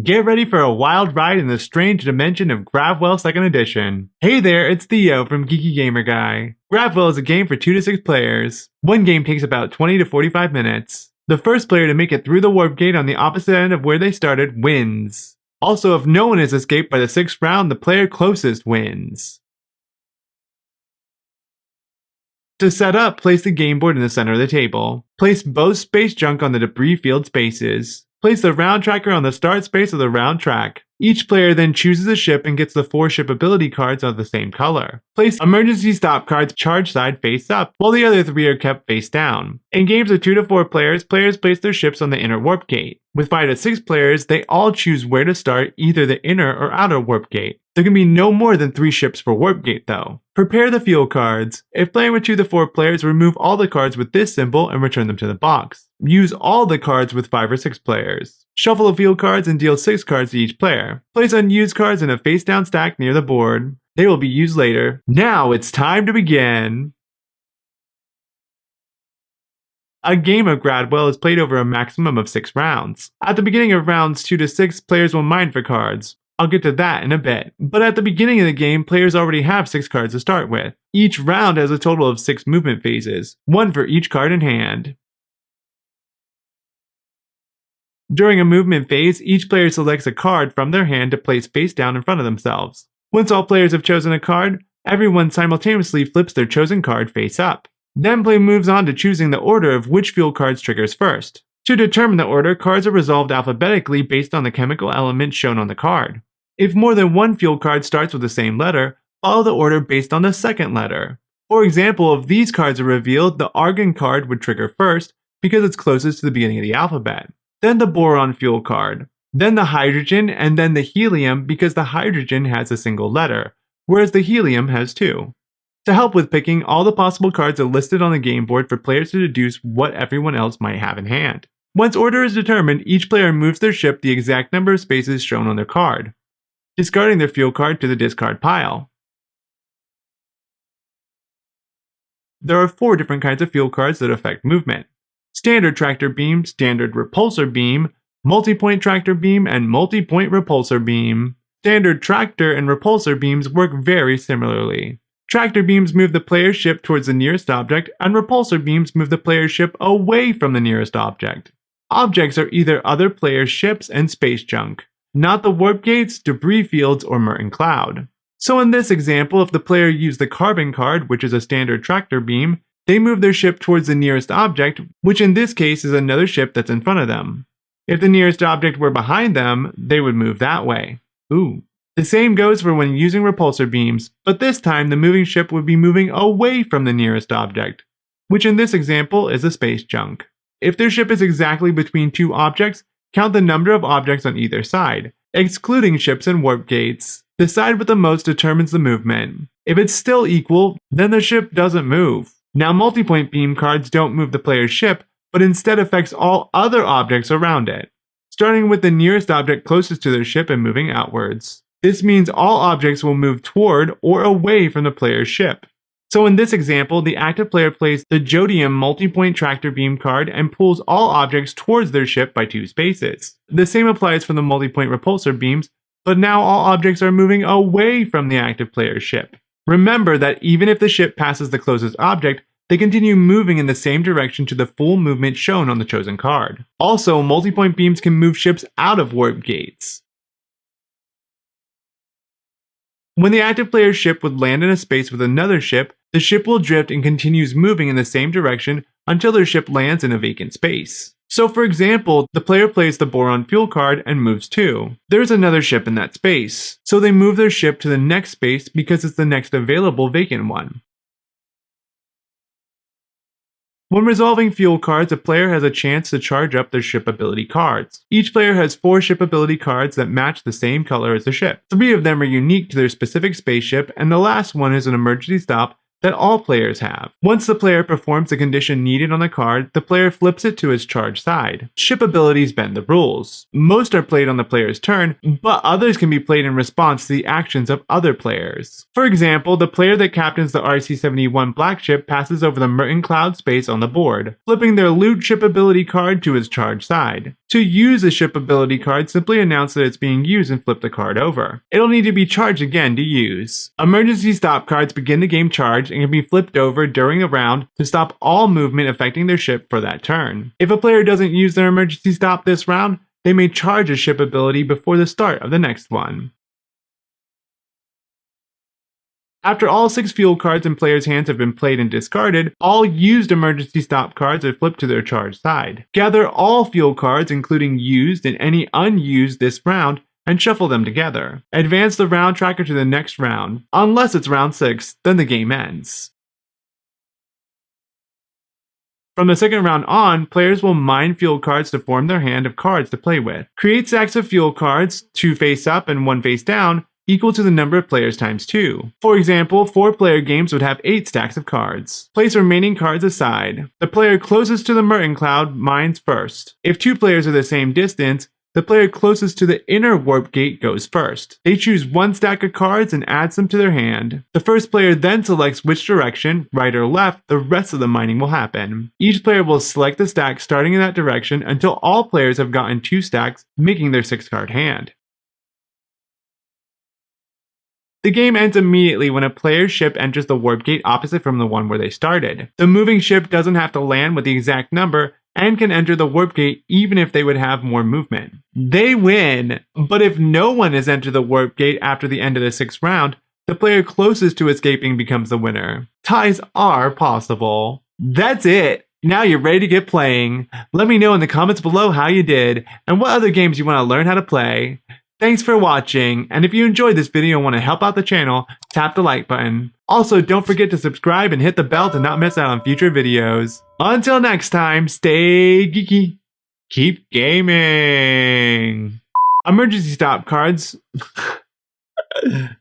Get ready for a wild ride in the strange dimension of Gravwell 2nd Edition. Hey there, it's Theo from Geeky Gamer Guy. Gravwell is a game for 2 to 6 players. One game takes about 20 to 45 minutes. The first player to make it through the warp gate on the opposite end of where they started wins. Also, if no one has escaped by the 6th round, the player closest wins. To set up, place the game board in the center of the table. Place both space junk on the debris field spaces. Place the round tracker on the start space of the round track. Each player then chooses a ship and gets the 4 ship ability cards of the same color. Place emergency stop cards charge side face up, while the other 3 are kept face down. In games of 2 to 4 players, players place their ships on the inner warp gate. With 5 to 6 players, they all choose where to start either the inner or outer warp gate. There can be no more than 3 ships per warp gate though. Prepare the fuel cards. If playing with 2 to 4 players, remove all the cards with this symbol and return them to the box. Use all the cards with 5 or 6 players. Shuffle the field cards and deal 6 cards to each player. Place unused cards in a face down stack near the board. They will be used later. Now it's time to begin! A game of Gravwell is played over a maximum of 6 rounds. At the beginning of rounds 2 to 6, players will mine for cards. I'll get to that in a bit. But at the beginning of the game, players already have 6 cards to start with. Each round has a total of 6 movement phases, 1 for each card in hand. During a movement phase, each player selects a card from their hand to place face down in front of themselves. Once all players have chosen a card, everyone simultaneously flips their chosen card face up. Then play moves on to choosing the order of which fuel cards triggers first. To determine the order, cards are resolved alphabetically based on the chemical element shown on the card. If more than one fuel card starts with the same letter, follow the order based on the second letter. For example, if these cards are revealed, the argon card would trigger first because it's closest to the beginning of the alphabet. Then the boron fuel card, then the hydrogen, and then the helium because the hydrogen has a single letter, whereas the helium has 2. To help with picking, all the possible cards are listed on the game board for players to deduce what everyone else might have in hand. Once order is determined, each player moves their ship the exact number of spaces shown on their card, discarding their fuel card to the discard pile. There are 4 different kinds of fuel cards that affect movement. Standard tractor beam, standard repulsor beam, multi-point tractor beam, and multi-point repulsor beam. Standard tractor and repulsor beams work very similarly. Tractor beams move the player's ship towards the nearest object, and repulsor beams move the player's ship away from the nearest object. Objects are either other players' ships and space junk, not the warp gates, debris fields, or Merton Cloud. So in this example, if the player used the carbon card, which is a standard tractor beam, they move their ship towards the nearest object, which in this case is another ship that's in front of them. If the nearest object were behind them, they would move that way. Ooh. The same goes for when using repulsor beams, but this time the moving ship would be moving away from the nearest object, which in this example is a space junk. If their ship is exactly between 2 objects, count the number of objects on either side, excluding ships and warp gates. The side with the most determines the movement. If it's still equal, then the ship doesn't move. Now multi-point beam cards don't move the player's ship, but instead affects all other objects around it, starting with the nearest object closest to their ship and moving outwards. This means all objects will move toward or away from the player's ship. So in this example, the active player plays the Jodium multi-point tractor beam card and pulls all objects towards their ship by 2 spaces. The same applies for the multi-point repulsor beams, but now all objects are moving away from the active player's ship. Remember that even if the ship passes the closest object, they continue moving in the same direction to the full movement shown on the chosen card. Also, multi-point beams can move ships out of warp gates. When the active player's ship would land in a space with another ship, the ship will drift and continues moving in the same direction until their ship lands in a vacant space. So for example, the player plays the boron fuel card and moves 2. There's another ship in that space, so they move their ship to the next space because it's the next available vacant one. When resolving fuel cards, a player has a chance to charge up their ship ability cards. Each player has 4 ship ability cards that match the same color as the ship. 3 of them are unique to their specific spaceship, and the last one is an emergency stop that all players have. Once the player performs the condition needed on the card, the player flips it to its charged side. Ship abilities bend the rules. Most are played on the player's turn, but others can be played in response to the actions of other players. For example, the player that captains the RC-71 black ship passes over the Merton Cloud space on the board, flipping their loot ship ability card to its charged side. To use a ship ability card, simply announce that it's being used and flip the card over. It'll need to be charged again to use. Emergency stop cards begin the game charged and can be flipped over during a round to stop all movement affecting their ship for that turn. If a player doesn't use their emergency stop this round, they may charge a ship ability before the start of the next one. After all 6 fuel cards in players' hands have been played and discarded, all used emergency stop cards are flipped to their charged side. Gather all fuel cards, including used and any unused this round, and shuffle them together. Advance the round tracker to the next round. Unless it's round 6, then the game ends. From the second round on, players will mine fuel cards to form their hand of cards to play with. Create stacks of fuel cards, 2 face up and 1 face down, equal to the number of players times 2. For example, 4-player games would have 8 stacks of cards. Place remaining cards aside. The player closest to the Merton cloud mines first. If 2 players are the same distance, the player closest to the inner warp gate goes first. They choose 1 stack of cards and adds them to their hand. The first player then selects which direction, right or left, the rest of the mining will happen. Each player will select the stack starting in that direction until all players have gotten 2 stacks, making their 6-card hand. The game ends immediately when a player's ship enters the warp gate opposite from the one where they started. The moving ship doesn't have to land with the exact number and can enter the warp gate even if they would have more movement. They win, but if no one has entered the warp gate after the end of the 6th round, the player closest to escaping becomes the winner. Ties are possible. That's it! Now you're ready to get playing. Let me know in the comments below how you did and what other games you want to learn how to play. Thanks for watching, and if you enjoyed this video and want to help out the channel, tap the like button. Also, don't forget to subscribe and hit the bell to not miss out on future videos. Until next time, stay geeky. Keep gaming. Emergency stop cards.